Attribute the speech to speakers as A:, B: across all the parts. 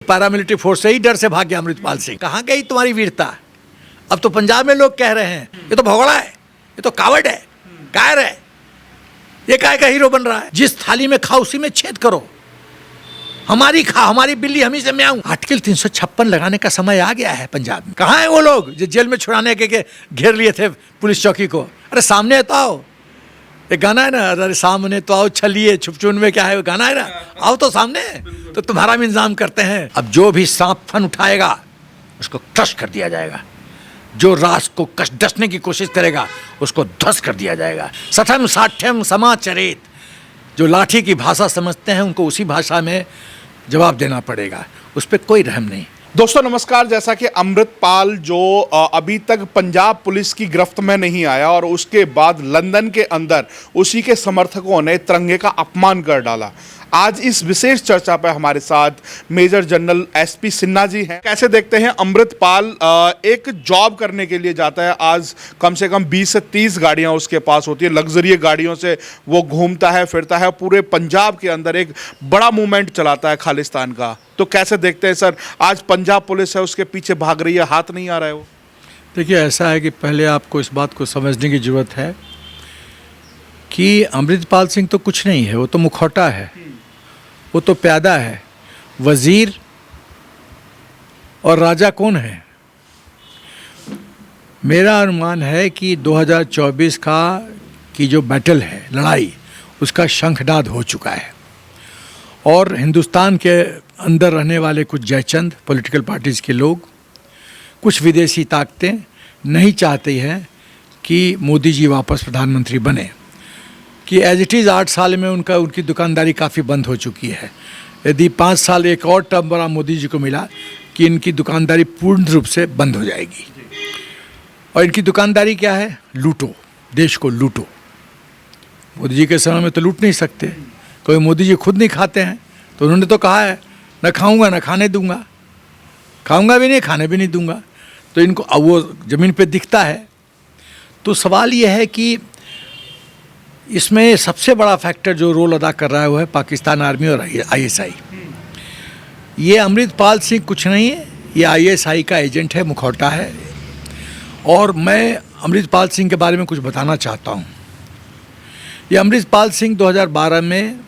A: Paramilitary force से ही डर से भाग गया अमृतपाल सिंह। कहाँ गई तुम्हारी वीरता? अब तो पंजाब में लोग कह रहे हैं ये तो भगोड़ा है, ये तो कावड़ है, कायर है, ये काय का हीरो बन रहा है। जिस थाली में खाओ उसी में छेद करो। हमारी खा, हमारी बिल्ली हमी से मैं आऊं। आर्टिकल 356 लगाने का समय आ गया है पंजाब में। कहाँ है वो लोग जो जेल में छुड़ाने के घेर लिए थे पुलिस चौकी को? अरे सामने तो आओ। एक गाना है ना, अरे सामने तो आओ छलिए छुपचुन में, क्या है वो गाना है ना, आओ तो सामने, तो तुम्हारा भी इंतजाम करते हैं। अब जो भी सांप फन उठाएगा उसको क्रश कर दिया जाएगा, जो रास को डसने की कोशिश करेगा उसको ध्वस्त कर दिया जाएगा। सठम साठ्यम समाचरित, जो लाठी की भाषा समझते हैं उनको उसी भाषा में जवाब देना पड़ेगा, उस पर कोई रहम नहीं।
B: दोस्तों नमस्कार। जैसा कि अमृतपाल जो अभी तक पंजाब पुलिस की गिरफ्त में नहीं आया और उसके बाद लंदन के अंदर उसी के समर्थकों ने तिरंगे का अपमान कर डाला, आज इस विशेष चर्चा पर हमारे साथ major general SP Sinha ji हैं। कैसे देखते हैं अमृतपाल एक जॉब करने के लिए जाता है, आज कम से कम 20 से 30 गाड़ियां उसके पास होती है, लग्जरी गाड़ियों से वो घूमता है फिरता है, पूरे पंजाब के अंदर एक बड़ा मूवमेंट चलाता है खालिस्तान का। तो कैसे देखते हैं सर, आज पंजाब पुलिस है उसके पीछे भाग रही है, हाथ नहीं आ रहा है वो?
A: देखिए ऐसा है कि पहले आपको इस बात को समझने की ज़रूरत है कि अमृतपाल सिंह तो कुछ नहीं है, वो तो मुखौटा है, वो तो प्यादा है। वजीर और राजा कौन है? मेरा अनुमान है कि 2024 की जो बैटल है, लड़ाई, उसका शंखनाद हो चुका है और हिंदुस्तान के अंदर रहने वाले कुछ जयचंद पॉलिटिकल पार्टीज़ के लोग, कुछ विदेशी ताकतें नहीं चाहती हैं कि मोदी जी वापस प्रधानमंत्री बने, कि एज इट इज़ 8 साल में उनकी दुकानदारी काफ़ी बंद हो चुकी है। यदि 5 साल एक और टर्म बड़ा मोदी जी को मिला कि इनकी दुकानदारी पूर्ण रूप से बंद हो जाएगी। और इनकी दुकानदारी क्या है? लूटो, देश को लूटो। मोदी जी के समय में तो लूट नहीं सकते, कोई मोदी जी खुद नहीं खाते हैं, तो उन्होंने तो कहा है न खाऊंगा न खाने दूंगा, खाऊंगा भी नहीं खाने भी नहीं दूंगा। तो इनको अब वो ज़मीन पे दिखता है। तो सवाल ये है कि इसमें सबसे बड़ा फैक्टर जो रोल अदा कर रहा है वो है पाकिस्तान आर्मी और आईएसआई। ये अमृतपाल सिंह कुछ नहीं है, ये आईएसआई का एजेंट है, मुखौटा है। और मैं अमृतपाल सिंह के बारे में कुछ बताना चाहता हूँ। ये अमृतपाल सिंह 2012 में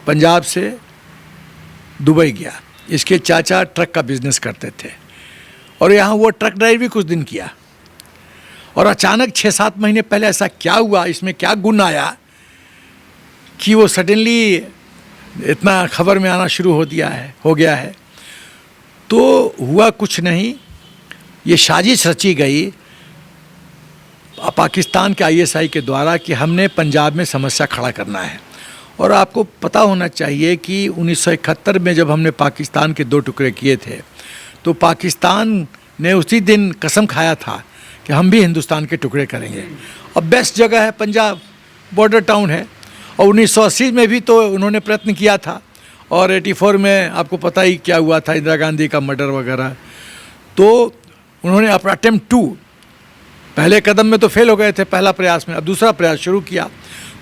A: पंजाब से दुबई गया। इसके चाचा ट्रक का बिजनेस करते थे और यहाँ वो ट्रक ड्राइव भी कुछ दिन किया। और अचानक 6-7 महीने पहले ऐसा क्या हुआ, इसमें क्या गुण आया कि वो सडनली इतना खबर में आना शुरू हो गया है। तो हुआ कुछ नहीं, ये साजिश रची गई पाकिस्तान के आईएसआई के द्वारा कि हमने पंजाब में समस्या खड़ा करना है। और आपको पता होना चाहिए कि 1971 में जब हमने पाकिस्तान के 2 टुकड़े किए थे तो पाकिस्तान ने उसी दिन कसम खाया था कि हम भी हिंदुस्तान के टुकड़े करेंगे। अब बेस्ट जगह है पंजाब, बॉर्डर टाउन है। और 1980 में भी तो उन्होंने प्रयत्न किया था और 84 में आपको पता ही क्या हुआ था, इंदिरा गांधी का मर्डर वगैरह। तो उन्होंने अपना अटेम्प्ट 2, पहले कदम में तो फेल हो गए थे पहला प्रयास में, अब दूसरा प्रयास शुरू किया।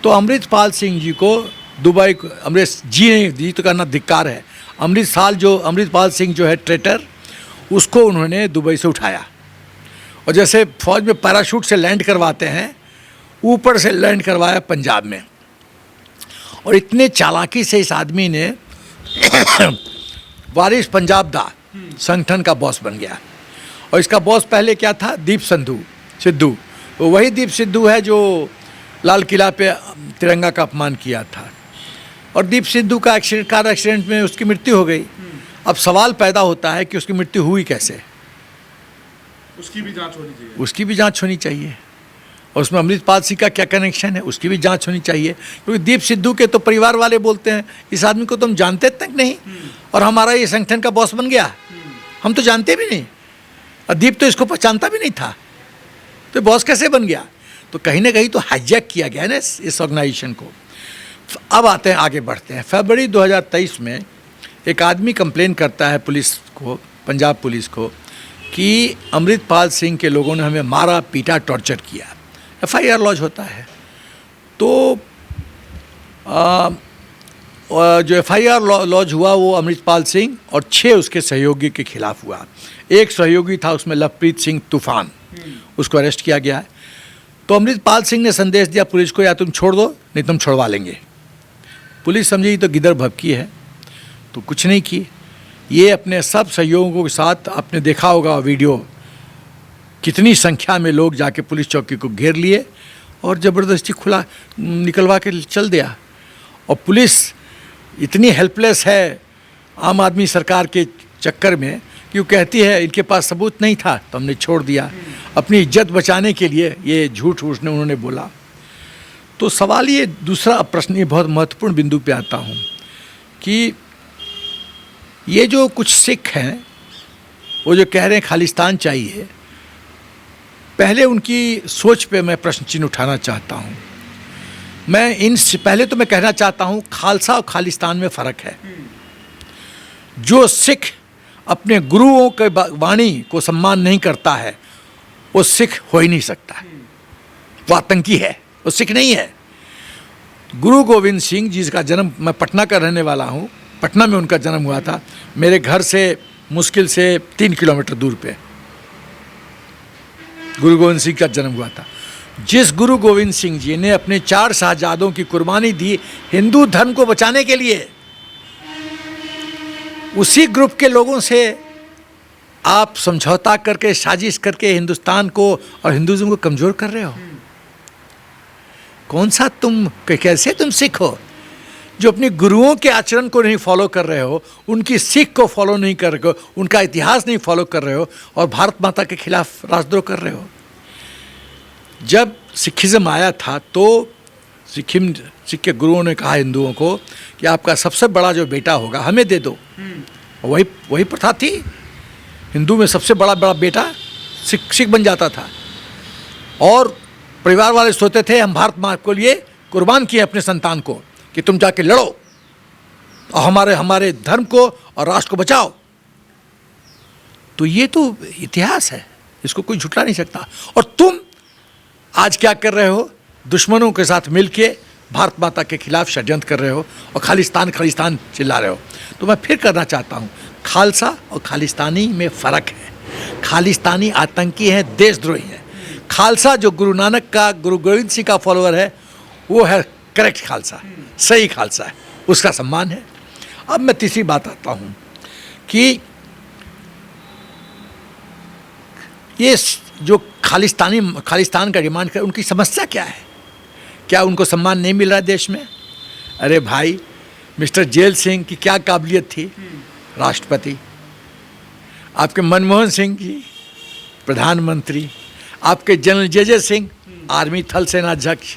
A: तो अमृतपाल सिंह जी को दुबई, अमृत जी नहीं जी तो करना धिक्कार है, अमृतपाल सिंह जो है ट्रेटर, उसको उन्होंने दुबई से उठाया और जैसे फौज में पैराशूट से लैंड करवाते हैं, ऊपर से लैंड करवाया पंजाब में। और इतने चालाकी से इस आदमी ने वारिस पंजाब दा संगठन का बॉस बन गया। और इसका बॉस पहले क्या था? दीप सिद्धू। तो वही दीप सिद्धू है जो लाल किला पे तिरंगा का अपमान किया था। और दीप सिद्धू का कार एक्सीडेंट में उसकी मृत्यु हो गई। अब सवाल पैदा होता है कि उसकी मृत्यु हुई कैसे?
B: उसकी भी जांच होनी चाहिए।
A: उसकी भी जांच होनी चाहिए। और उसमें अमृतपाल सिंह का क्या कनेक्शन है, उसकी भी जांच होनी चाहिए। क्योंकि दीप सिद्धू के तो परिवार वाले बोलते हैं इस आदमी को तो हम जानते तक नहीं और हमारा ये संगठन का बॉस बन गया, हम तो जानते भी नहीं। और दीप तो इसको पहचानता भी नहीं था, तो बॉस कैसे बन गया? तो कहीं ना कहीं तो हाईजैक किया गया ना इस ऑर्गेनाइजेशन को। अब आते हैं, आगे बढ़ते हैं। फरवरी 2023 में एक आदमी कंप्लेन करता है पुलिस को, पंजाब पुलिस को, कि अमृतपाल सिंह के लोगों ने हमें मारा, पीटा, टॉर्चर किया। FIR लॉन्च होता है। तो जो FIR लॉन्च हुआ वो अमृतपाल सिंह और 6 उसके सहयोगी के खिलाफ हुआ। एक सहयोगी था उसमें लवप्रीत सिंह तूफान, उसको अरेस्ट किया गया है। तो अमृतपाल सिंह ने संदेश दिया पुलिस को, या तुम छोड़ दो नहीं तुम छुड़वा लेंगे। पुलिस समझी तो गिदड़ भभकी है, तो कुछ नहीं की। ये अपने सब सहयोगियों के साथ, आपने देखा होगा वीडियो, कितनी संख्या में लोग जाके पुलिस चौकी को घेर लिए और ज़बरदस्ती खुला निकलवा के चल दिया। और पुलिस इतनी हेल्पलेस है आम आदमी सरकार के चक्कर में कि वो कहती है इनके पास सबूत नहीं था तो हमने छोड़ दिया, अपनी इज्जत बचाने के लिए ये झूठ उन्होंने बोला। तो सवाल ये दूसरा प्रश्न, ये बहुत महत्वपूर्ण बिंदु पे आता हूँ कि ये जो कुछ सिख हैं वो जो कह रहे हैं खालिस्तान चाहिए, पहले उनकी सोच पे मैं प्रश्न चिन्ह उठाना चाहता हूँ। मैं पहले तो मैं कहना चाहता हूँ खालसा और खालिस्तान में फ़र्क है। जो सिख अपने गुरुओं के वाणी को सम्मान नहीं करता है वो सिख हो ही नहीं सकता है, वो आतंकी है, वो सिख नहीं है। गुरु गोविंद सिंह जिसका जन्म, मैं पटना का रहने वाला हूँ, पटना में उनका जन्म हुआ था, मेरे घर से मुश्किल से 3 किलोमीटर दूर पे गुरु गोविंद सिंह का जन्म हुआ था। जिस गुरु गोविंद सिंह जी ने अपने 4 शाहजादों की कुर्बानी दी हिंदू धर्म को बचाने के लिए, उसी ग्रुप के लोगों से आप समझौता करके, साजिश करके हिंदुस्तान को और हिंदुज़म को कमज़ोर कर रहे हो। कौन सा तुम, कैसे तुम सिख हो जो अपने गुरुओं के आचरण को नहीं फॉलो कर रहे हो, उनकी सीख को फॉलो नहीं कर रहे हो, उनका इतिहास नहीं फॉलो कर रहे हो और भारत माता के खिलाफ राजद्रोह कर रहे हो। जब सिखिज़्म आया था तो सिख के गुरुओं ने कहा हिंदुओं को कि आपका सबसे बड़ा जो बेटा होगा हमें दे दो। वही प्रथा थी, हिंदू में सबसे बड़ा बेटा सिख बन जाता था। और परिवार वाले सोचते थे हम भारत माँ के लिए कुर्बान किए अपने संतान को कि तुम जाके लड़ो और हमारे धर्म को और राष्ट्र को बचाओ। तो ये तो इतिहास है, इसको कोई झुठला नहीं सकता। और तुम आज क्या कर रहे हो, दुश्मनों के साथ मिलके भारत माता के खिलाफ षड्यंत्र कर रहे हो और खालिस्तान चिल्ला रहे हो। तो मैं फिर करना चाहता हूँ, खालसा और खालिस्तानी में फ़र्क है। खालिस्तानी आतंकी है, देशद्रोही है। खालसा जो गुरु नानक का, गुरु गोविंद सिंह का फॉलोअर है, वो है करेक्ट खालसा, सही खालसा है, उसका सम्मान है। अब मैं तीसरी बात आता हूँ कि ये जो खालिस्तान का डिमांड कर, उनकी समस्या क्या है? क्या उनको सम्मान नहीं मिल रहा है देश में? अरे भाई, मिस्टर जेल सिंह की क्या काबिलियत थी, राष्ट्रपति। आपके मनमोहन सिंह जी प्रधानमंत्री, आपके जनरल जे सिंह आर्मी थल सेना अध्यक्ष,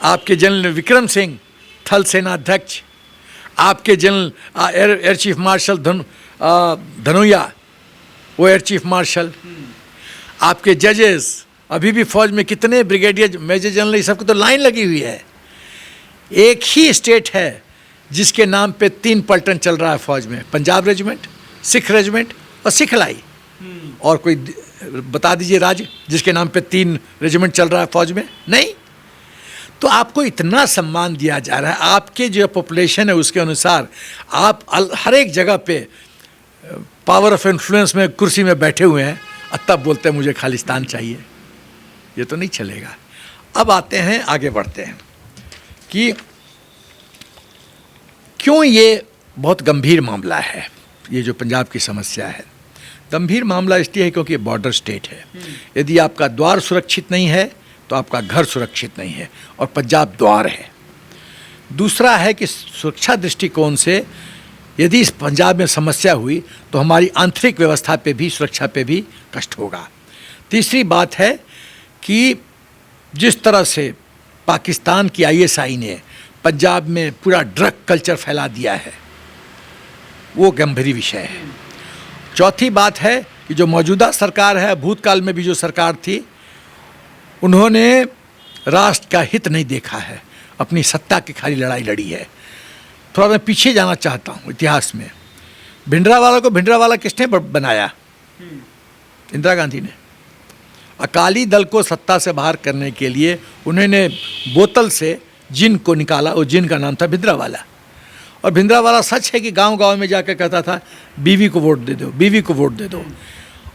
A: आपके जनरल विक्रम सिंह थल सेना अध्यक्ष, आपके general air chief marshal Dhanoa वो एयर चीफ मार्शल, आपके जजेस अभी भी फौज में कितने ब्रिगेडियर, मेजर जनरल, ये सबको तो लाइन लगी हुई है। एक ही स्टेट है जिसके नाम पे 3 पलटन चल रहा है फौज में, पंजाब रेजिमेंट, सिख रेजिमेंट और सिखलाई। और कोई बता दीजिए राज्य जिसके नाम पे 3 रेजिमेंट चल रहा है फौज में? नहीं। तो आपको इतना सम्मान दिया जा रहा है, आपके जो पॉपुलेशन है उसके अनुसार आप हर एक जगह पे पावर ऑफ इन्फ्लुएंस में कुर्सी में बैठे हुए हैं, और तब बोलते हैं मुझे खालिस्तान चाहिए। ये तो नहीं चलेगा। अब आते हैं, आगे बढ़ते हैं कि क्यों ये बहुत गंभीर मामला है। ये जो पंजाब की समस्या है, गंभीर मामला इसलिए है क्योंकि बॉर्डर स्टेट है। यदि आपका द्वार सुरक्षित नहीं है तो आपका घर सुरक्षित नहीं है, और पंजाब द्वार है। दूसरा है कि सुरक्षा दृष्टिकोण से यदि इस पंजाब में समस्या हुई तो हमारी आंतरिक व्यवस्था पे भी, सुरक्षा पे भी कष्ट होगा। तीसरी बात है कि जिस तरह से पाकिस्तान की ISI ने पंजाब में पूरा ड्रग कल्चर फैला दिया है, वो गंभीर विषय है। चौथी बात है कि जो मौजूदा सरकार है, भूतकाल में भी जो सरकार थी, उन्होंने राष्ट्र का हित नहीं देखा है, अपनी सत्ता की खाली लड़ाई लड़ी है। थोड़ा मैं पीछे जाना चाहता हूँ इतिहास में। भिंडरावाला को भिंडरावाला किसने बनाया? इंदिरा गांधी ने। अकाली दल को सत्ता से बाहर करने के लिए उन्होंने बोतल से जिन को निकाला, और जिन का नाम था भिंडरावाला। और भिंडरावाला सच है कि गांव-गांव में जाकर कहता था बीवी को वोट दे दो, बीवी को वोट दे दो।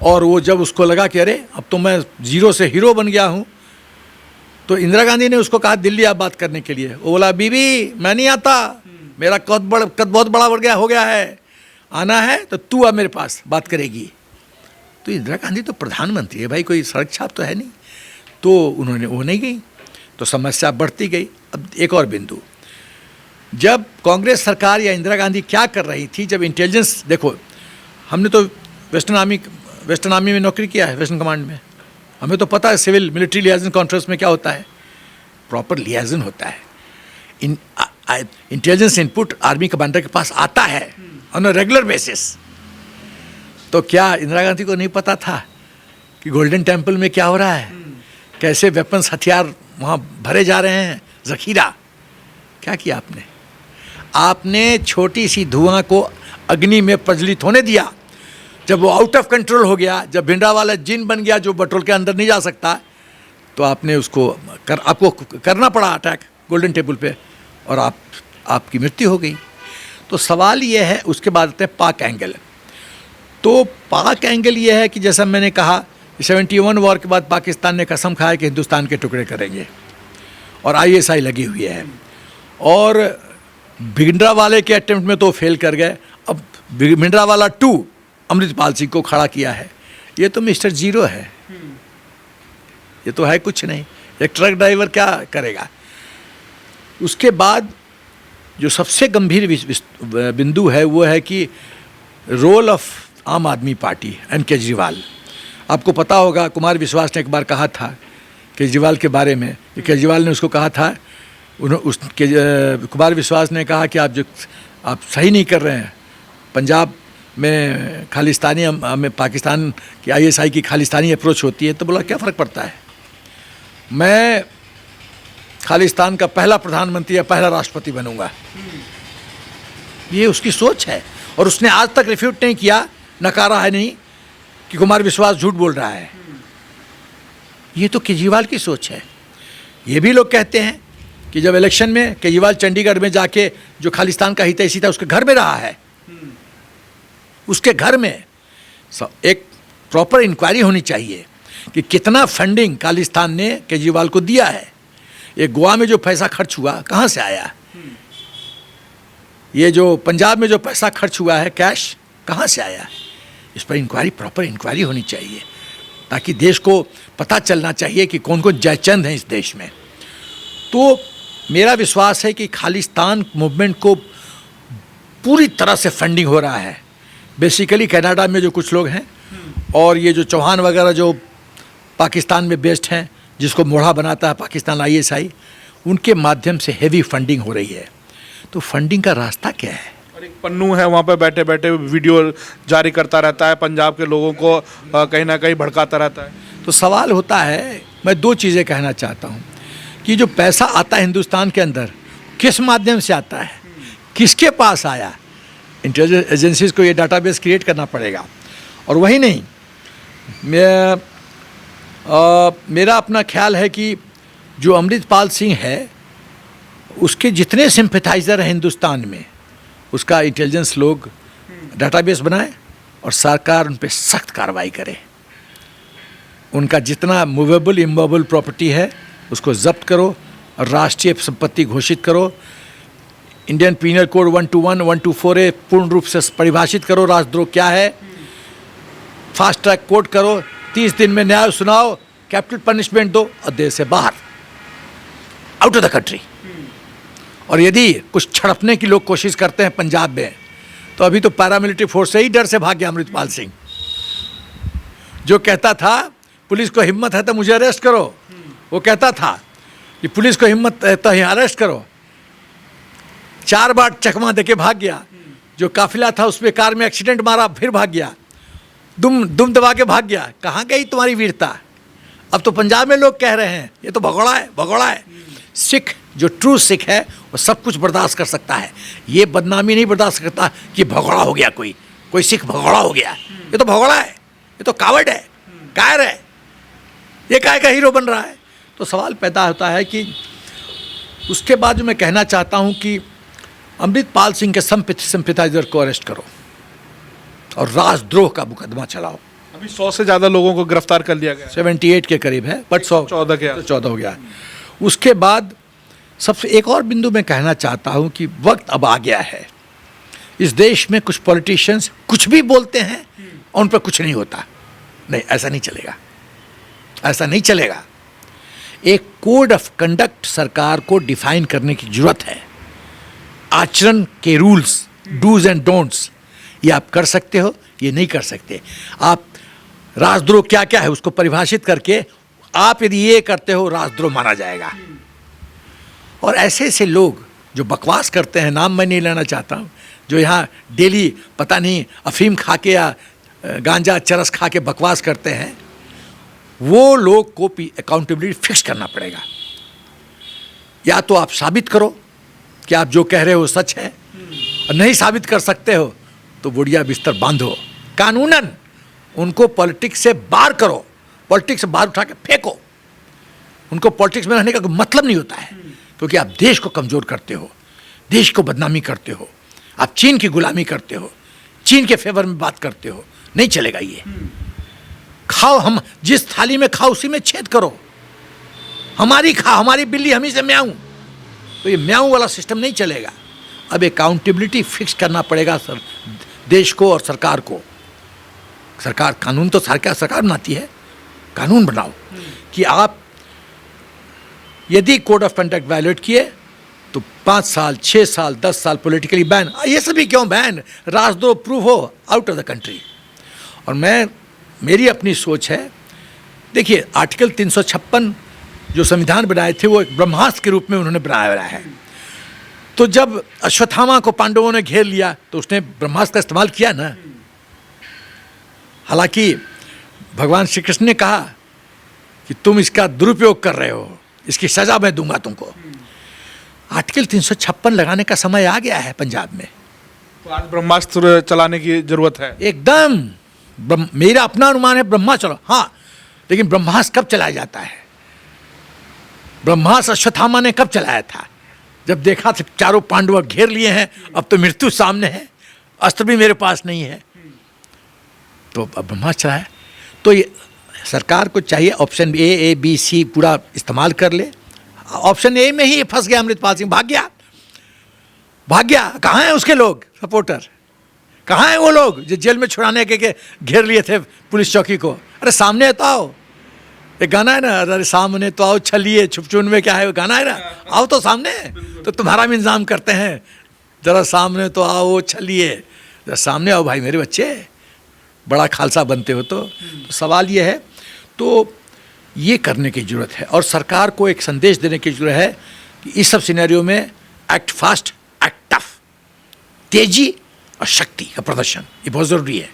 A: और वो जब उसको लगा कि अरे अब तो मैं जीरो से हीरो बन गया हूँ, तो इंदिरा गांधी ने उसको कहा दिल्ली आप बात करने के लिए। वो बोला बीवी मैं नहीं आता, मेरा कद बहुत बड़ा बढ़ गया हो गया है, आना है तो तू आ मेरे पास बात करेगी। तो इंदिरा गांधी तो प्रधानमंत्री है भाई, कोई सड़क छाप तो है नहीं। तो उन्होंने वो नहीं गई, तो समस्या बढ़ती गई। अब एक और बिंदु, जब कांग्रेस सरकार या इंदिरा गांधी क्या कर रही थी, जब इंटेलिजेंस, देखो हमने तो वेस्टर्न आर्मी में नौकरी किया है, वेस्टर्न कमांड में, हमें तो पता है सिविल मिलिट्री लियाजन कॉन्फ्रेंस में क्या होता है, प्रॉपर लियाजन होता है। इंटेलिजेंस इनपुट आर्मी कमांडर के पास आता है ऑन अ रेगुलर बेसिस। तो क्या इंदिरा गांधी को नहीं पता था कि गोल्डन टेम्पल में क्या हो रहा है, कैसे वेपन्स हथियार वहाँ भरे जा रहे हैं, जखीरा? क्या किया आपने? आपने छोटी सी धुआं को अग्नि में प्रज्वलित होने दिया। जब वो आउट ऑफ कंट्रोल हो गया, जब भिंडरावाला जिन बन गया जो पेट्रोल के अंदर नहीं जा सकता, तो आपने उसको आपको करना पड़ा अटैक गोल्डन टेम्पल पे, और आपकी मृत्यु हो गई। तो सवाल ये है, उसके बाद आते हैं पाक एंगल। तो पाक एंगल ये है कि जैसा मैंने कहा 71 वॉर के बाद पाकिस्तान ने कसम खाया कि हिंदुस्तान के टुकड़े करेंगे, और ISI लगी हुई है, और भिंडरावाले के अटेम्प्ट में तो फेल कर गए। अब भिंडरावाला 2 अमृतपाल सिंह को खड़ा किया है। ये तो मिस्टर जीरो है, ये तो है कुछ नहीं, एक ट्रक ड्राइवर क्या करेगा। उसके बाद जो सबसे गंभीर बिंदु है वो है कि रोल ऑफ आम आदमी पार्टी एंड केजरीवाल। आपको पता होगा कुमार विश्वास ने एक बार कहा था केजरीवाल के बारे में, केजरीवाल ने उसको कहा था, कुमार विश्वास ने कहा कि आप सही नहीं कर रहे हैं, पंजाब में खालिस्तानी में पाकिस्तान की ISI की खालिस्तानी अप्रोच होती है। तो बोला क्या फ़र्क पड़ता है, मैं खालिस्तान का पहला प्रधानमंत्री या पहला राष्ट्रपति बनूंगा। ये उसकी सोच है, और उसने आज तक रिफ्यूट नहीं किया, नकारा है नहीं कि कुमार विश्वास झूठ बोल रहा है। ये तो केजरीवाल की सोच है। ये भी लोग कहते हैं कि जब इलेक्शन में केजरीवाल चंडीगढ़ में जाके जो खालिस्तान का हितैषी था उसके घर में रहा है, उसके घर में एक प्रॉपर इंक्वायरी होनी चाहिए कि कितना फंडिंग खालिस्तान ने केजरीवाल को दिया है। ये गोवा में जो पैसा खर्च हुआ कहाँ से आया, ये जो पंजाब में जो पैसा खर्च हुआ है कैश कहाँ से आया, इस पर इंक्वायरी, प्रॉपर इंक्वायरी होनी चाहिए, ताकि देश को पता चलना चाहिए कि कौन कौन जयचंद हैं इस देश में। तो मेरा विश्वास है कि खालिस्तान मूवमेंट को पूरी तरह से फंडिंग हो रहा है। बेसिकली कनाडा में जो कुछ लोग हैं, और ये जो चौहान वगैरह जो पाकिस्तान में बेस्ड हैं, जिसको मोढ़ा बनाता है पाकिस्तान ISI, उनके माध्यम से हेवी फंडिंग हो रही है। तो फंडिंग का रास्ता क्या है?
B: और एक पन्नू है वहाँ पे बैठे बैठे वीडियो जारी करता रहता है, पंजाब के लोगों को कहीं ना कहीं भड़काता रहता है।
A: तो सवाल होता है, मैं 2 चीज़ें कहना चाहता हूँ कि जो पैसा आता है हिंदुस्तान के अंदर किस माध्यम से आता है, किसके पास आया। इंटेलिजेंस एजेंसीज को ये डाटाबेस क्रिएट करना पड़ेगा। और वही नहीं, मेरा अपना ख्याल है कि जो अमृतपाल सिंह है, उसके जितने सिंपैथाइज़र हैं हिंदुस्तान में, उसका इंटेलिजेंस लोग डाटाबेस बनाए और सरकार उन पर सख्त कार्रवाई करे। उनका जितना मूवेबल इमूवेबल प्रॉपर्टी है उसको जब्त करो और राष्ट्रीय संपत्ति घोषित करो। इंडियन पीनल कोड 121, 124A पूर्ण रूप से परिभाषित करो, राष्ट्रद्रोह क्या है, फास्ट ट्रैक कोर्ट करो, 30 दिन में न्याय सुनाओ, कैपिटल पनिशमेंट दो और देश से बाहर, आउट ऑफ द कंट्री। और यदि कुछ छड़पने की लोग कोशिश करते हैं पंजाब में, तो अभी तो पैरामिलिट्री फोर्स से ही डर से भाग गया अमृतपाल सिंह, जो कहता था पुलिस को हिम्मत है तो मुझे अरेस्ट करो। वो कहता था कि पुलिस को हिम्मत है तो अरेस्ट करो। 4 बार चकमा देके भाग गया। जो काफिला था उसमें कार में एक्सीडेंट मारा, फिर भाग गया, दुम दबा के भाग गया। कहाँ गई तुम्हारी वीरता? अब तो पंजाब में लोग कह रहे हैं ये तो भगोड़ा है, भगोड़ा है। सिख जो ट्रू सिख है वो सब कुछ बर्दाश्त कर सकता है, ये बदनामी नहीं बर्दाश्त करता कि भगोड़ा हो गया, कोई सिख भगोड़ा हो गया। ये तो भगोड़ा है, ये तो कावड़ है, कायर है, ये काय का हीरो बन रहा है। तो सवाल पैदा होता है कि उसके बाद जो मैं कहना चाहता हूँ कि अमृतपाल सिंह के सिंपैथाइजर को अरेस्ट करो और राजद्रोह का मुकदमा चलाओ।
B: अभी 100 से ज़्यादा लोगों को गिरफ्तार कर लिया गया।
A: 78 के करीब है, बट
B: 14 के
A: 14 हो गया। उसके बाद सबसे एक और बिंदु मैं कहना चाहता हूं कि वक्त अब आ गया है। इस देश में कुछ पॉलिटिशियंस कुछ भी बोलते हैं और उन पर कुछ नहीं होता। नहीं, ऐसा नहीं चलेगा, ऐसा नहीं चलेगा। एक कोड ऑफ कंडक्ट सरकार को डिफाइन करने की जरूरत है। आचरण के रूल्स, डूज एंड डोंट्स, ये आप कर सकते हो, ये नहीं कर सकते। आप राजद्रोह क्या क्या है उसको परिभाषित करके आप यदि ये करते हो, राजद्रोह माना जाएगा। और ऐसे ऐसे लोग जो बकवास करते हैं, नाम मैं नहीं लेना चाहता हूँ, जो यहाँ डेली पता नहीं अफीम खा के या गांजा चरस खा के बकवास करते हैं, वो लोग को अकाउंटेबिलिटी फिक्स करना पड़ेगा। या तो आप साबित करो कि आप जो कह रहे हो सच है, और नहीं साबित कर सकते हो तो बुढ़िया बिस्तर बांधो, कानूनन उनको पॉलिटिक्स से बाहर करो, पॉलिटिक्स से बाहर उठा के फेंको। उनको पॉलिटिक्स में रहने का कोई मतलब नहीं होता है, क्योंकि आप देश को कमज़ोर करते हो, देश को बदनामी करते हो, आप चीन की गुलामी करते हो, चीन के फेवर में बात करते हो। नहीं चलेगा ये। खाओ, हम जिस थाली में खाओ उसी में छेद करो। हमारी खा, हमारी बिल्ली हमी से म्याऊं, तो ये म्याऊं वाला सिस्टम नहीं चलेगा। अब अकाउंटेबिलिटी फिक्स करना पड़ेगा सर, देश को और सरकार को। सरकार, कानून तो सरकार बनाती है, कानून बनाओ कि आप यदि कोड ऑफ कंडक्ट वायलेट किए तो 5 साल, 6 साल, 10 साल पॉलिटिकली बैन। ये सभी क्यों बैन? राजद्रोह प्रूव हो, आउट ऑफ द कंट्री। और मेरी अपनी सोच है, देखिए आर्टिकल 356 जो संविधान बनाए थे वो एक ब्रह्मास्त्र के रूप में उन्होंने बनाया है। तो जब अश्वत्थामा को पांडवों ने घेर लिया तो उसने ब्रह्मास्त्र का इस्तेमाल किया ना। हालांकि भगवान श्री कृष्ण ने कहा कि तुम इसका दुरुपयोग कर रहे हो, इसकी सजा मैं दूंगा तुमको। आर्टिकल 356 लगाने का समय आ गया है पंजाब में।
B: तो आज ब्रह्मास्त्र चलाने की जरूरत है
A: एकदम। मेरा अपना अनुमान है ब्रह्मास्त्र, हाँ, लेकिन ब्रह्मास्त्र कब चलाया जाता है? ब्रह्मास्त्र अश्वत्थामा ने कब चलाया था? जब देखा था चारों पांडव घेर लिए हैं, अब तो मृत्यु सामने है, अस्त्र भी मेरे पास नहीं है, तो अब ब्रह्मास्त्र चलाया। तो ये सरकार को चाहिए ऑप्शन ए बी सी पूरा इस्तेमाल कर ले। ऑप्शन ए में ही फंस गया अमृतपाल सिंह, भाग गया। कहाँ हैं उसके लोग सपोर्टर? कहाँ हैं वो लोग जो जेल में छुड़ाने के घेर लिए थे पुलिस चौकी को? अरे सामने तो आओ, एक गाना है ना, अरे सामने तो आओ छलिए छुपचुन में, क्या है वो गाना है ना, आओ तो सामने, तो तुम्हारा भी इंतजाम करते हैं, जरा सामने तो आओ छलिए, जरा सामने आओ भाई मेरे बच्चे, बड़ा खालसा बनते हो। तो सवाल ये है, तो ये करने की ज़रूरत है और सरकार को एक संदेश देने की ज़रूरत है कि इस सब सिनेरियो में एक्ट फास्ट, एक्ट टफ, तेजी और शक्ति का प्रदर्शन ये बहुत ज़रूरी है।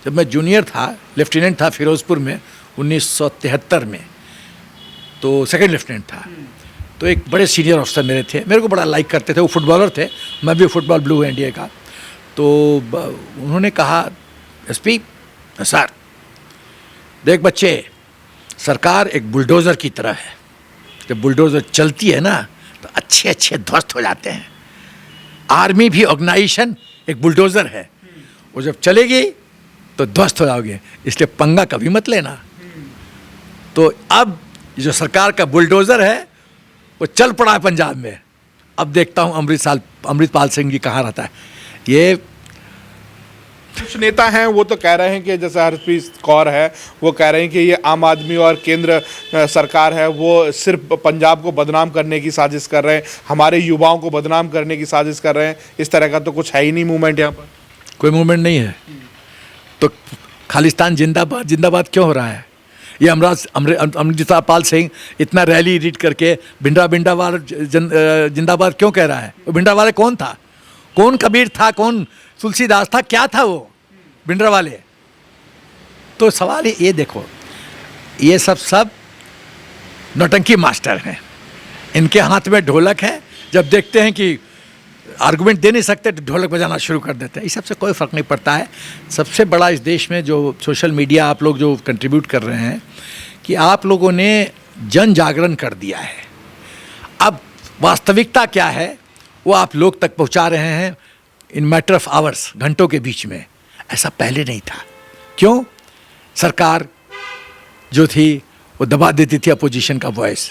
A: जब मैं जूनियर था, लेफ्टिनेंट था फिरोजपुर में 1973 में, तो सेकंड लेफ्टिनेंट था, तो एक बड़े सीनियर ऑफिसर मेरे थे, मेरे को बड़ा लाइक करते थे, वो फुटबॉलर थे, मैं भी फुटबॉल ब्लू है इंडिया का। तो उन्होंने कहा, एसपी सर देख बच्चे, सरकार एक बुलडोज़र की तरह है, जब बुलडोज़र चलती है ना तो अच्छे अच्छे ध्वस्त हो जाते हैं। आर्मी भी ऑर्गेनाइजेशन एक बुलडोज़र है, वो जब चलेगी तो ध्वस्त हो जाओगे, इसलिए पंगा कभी मत लेना। तो अब जो सरकार का बुलडोज़र है वो चल पड़ा है पंजाब में। अब देखता हूँ अमृतपाल सिंह जी कहाँ रहता है। ये
B: कुछ नेता हैं वो तो कह रहे हैं कि जैसे हरप्रीत कौर है, वो कह रहे हैं कि ये आम आदमी और केंद्र सरकार है वो सिर्फ पंजाब को बदनाम करने की साजिश कर रहे हैं, हमारे युवाओं को बदनाम करने की साजिश कर रहे हैं। इस तरह का तो कुछ है ही नहीं मूवमेंट यहाँ पर,
A: कोई मूवमेंट नहीं है। तो खालिस्तान जिंदाबाद जिंदाबाद क्यों हो रहा है? ये अमृतपाल सिंह इतना रैली रीड करके भिंडरावाले जिंदाबाद क्यों कह रहा है? वो भिंडरावाले कौन था? कौन कबीर था? कौन तुलसीदास था? क्या था वो भिंडरावाले? तो सवाल ये देखो, ये सब नौटंकी मास्टर हैं, इनके हाथ में ढोलक है, जब देखते हैं कि आर्गुमेंट दे नहीं सकते तो ढोलक बजाना शुरू कर देते हैं। इस सबसे कोई फ़र्क नहीं पड़ता है। सबसे बड़ा इस देश में जो सोशल मीडिया आप लोग जो कंट्रीब्यूट कर रहे हैं कि आप लोगों ने जन जागरण कर दिया है। अब वास्तविकता क्या है वो आप लोग तक पहुंचा रहे हैं इन मैटर ऑफ आवर्स, घंटों के बीच में। ऐसा पहले नहीं था। क्यों? सरकार जो थी वो दबा देती थी अपोजिशन का वॉइस।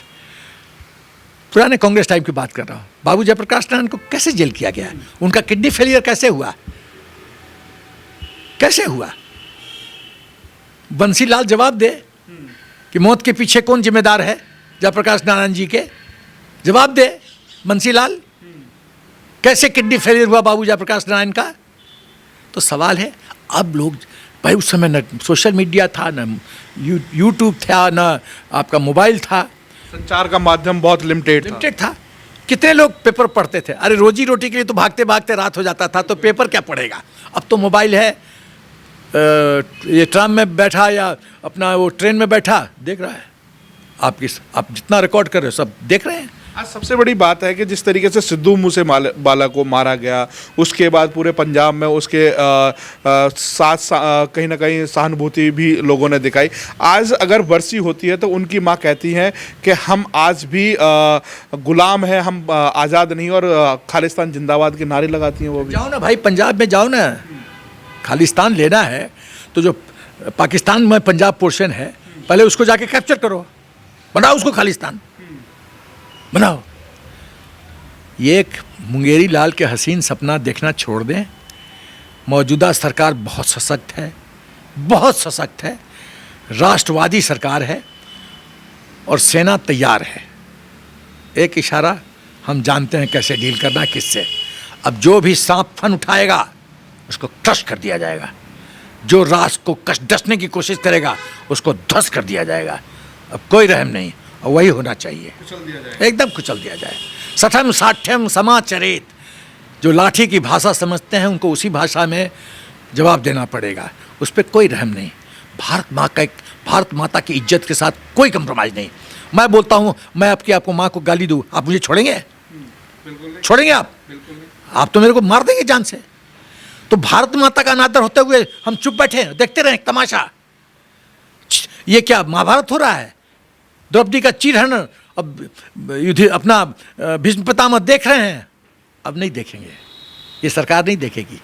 A: पुराने कांग्रेस टाइम की बात कर रहा हूँ। बाबू जयप्रकाश नारायण को कैसे जेल किया गया? उनका किडनी फेलियर कैसे हुआ? कैसे हुआ? बंसीलाल जवाब दे कि मौत के पीछे कौन जिम्मेदार है जयप्रकाश नारायण जी के। जवाब दे बंसीलाल, कैसे किडनी फेलियर हुआ बाबू जयप्रकाश नारायण का? तो सवाल है, अब लोग, भाई उस समय न सोशल मीडिया था, न यूट्यूब था, न आपका मोबाइल था,
B: संचार का माध्यम बहुत लिमिटेड
A: था। कितने लोग पेपर पढ़ते थे? अरे रोजी रोटी के लिए तो भागते भागते रात हो जाता था, तो पेपर क्या पढ़ेगा? अब तो मोबाइल है, ये ट्राम में बैठा या अपना वो ट्रेन में बैठा देख रहा है। आप जितना रिकॉर्ड कर रहे हो सब देख रहे हैं।
B: आज सबसे बड़ी बात है कि जिस तरीके से सिद्धू मूसेवाला को मारा गया, उसके बाद पूरे पंजाब में उसके साथ कहीं ना कहीं सहानुभूति भी लोगों ने दिखाई। आज अगर बरसी होती है तो उनकी माँ कहती हैं कि हम आज भी गुलाम हैं, हम आज़ाद नहीं, और खालिस्तान जिंदाबाद के नारे लगाती हैं वो भी।
A: जाओ ना भाई, पंजाब में जाओ ना। खालिस्तान लेना है तो जो पाकिस्तान में पंजाब पोर्शन है, पहले उसको जाके कैप्चर करो, बनाओ उसको खालिस्तान, बनाओ। ये एक मुंगेरी लाल के हसीन सपना देखना छोड़ दें। मौजूदा सरकार बहुत सशक्त है, बहुत सशक्त है, राष्ट्रवादी सरकार है और सेना तैयार है। एक इशारा, हम जानते हैं कैसे डील करना है किससे। अब जो भी सांप फन उठाएगा उसको क्रश कर दिया जाएगा, जो राष्ट्र को डसने की कोशिश करेगा उसको ध्वस्त कर दिया जाएगा। अब कोई रहम नहीं, और वही होना चाहिए, एकदम कुचल दिया जाए। सठम साठ्यम समाचरित, जो लाठी की भाषा समझते हैं उनको उसी भाषा में जवाब देना पड़ेगा, उस पर कोई रहम नहीं। भारत माता की इज्जत के साथ कोई कंप्रोमाइज़ नहीं। मैं बोलता हूँ, मैं आपको माँ को गाली दूँ, आप मुझे छोड़ेंगे? छोड़ेंगे आप तो मेरे को मार देंगे जान से। तो भारत माता का अनादर होते हुए हम चुप बैठे देखते रहे तमाशा? ये क्या महाभारत हो रहा है? द्रौपदी का चीरहरण अब युद्ध अपना भीष्म पितामह देख रहे हैं, अब नहीं देखेंगे, ये सरकार नहीं देखेगी।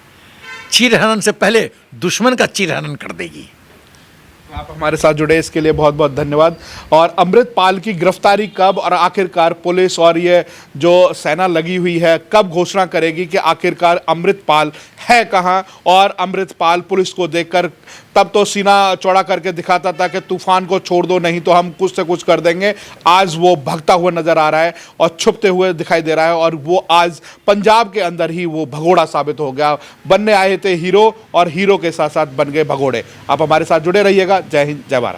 A: चीरहरण से पहले दुश्मन का चीरहरण कर देगी।
B: आप हमारे साथ जुड़े इसके लिए बहुत बहुत धन्यवाद। और अमृतपाल की गिरफ्तारी कब, और आखिरकार पुलिस और ये जो सेना लगी हुई है कब घोषणा करेगी कि आखिरकार अमृतपाल है कहाँ? और अमृतपाल पुलिस को देखकर तब तो सीना चौड़ा करके दिखाता था कि तूफान को छोड़ दो, नहीं तो हम कुछ से कुछ कर देंगे। आज वो भगता हुआ नजर आ रहा है और छुपते हुए दिखाई दे रहा है, और वो आज पंजाब के अंदर ही वो भगोड़ा साबित हो गया। बनने आए थे हीरो और हीरो के साथ साथ बन गए भगोड़े। आप हमारे साथ जुड़े रहिएगा। जय हिंद, जय भारत।